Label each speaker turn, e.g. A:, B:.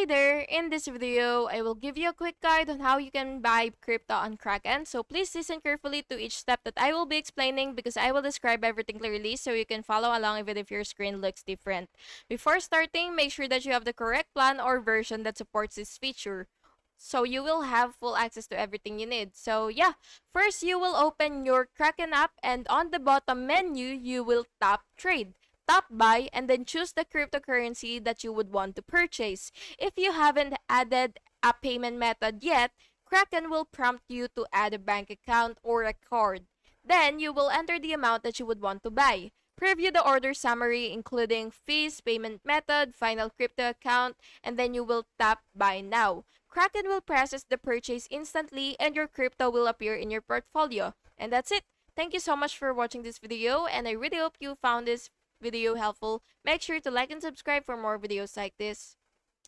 A: Hi there! In this video, I will give you a quick guide on how you can buy crypto on Kraken. So please listen carefully to each step that I will be explaining because I will describe everything clearly so you can follow along even if your screen looks different. Before starting, make sure that you have the correct plan or version that supports this feature. So you will have full access to everything you need. So yeah, first you will open your Kraken app and on the bottom menu, you will tap trade. Tap buy and then choose the cryptocurrency that you would want to purchase. If you haven't added a payment method yet, Kraken will prompt you to add a bank account or a card. Then you will enter the amount that you would want to buy. Preview the order summary including fees, payment method, final crypto account, and then you will tap buy now. Kraken will process the purchase instantly and your crypto will appear in your portfolio. And that's it. Thank you so much for watching this video and I really hope you found this video helpful. Make sure to like and subscribe for more videos like this.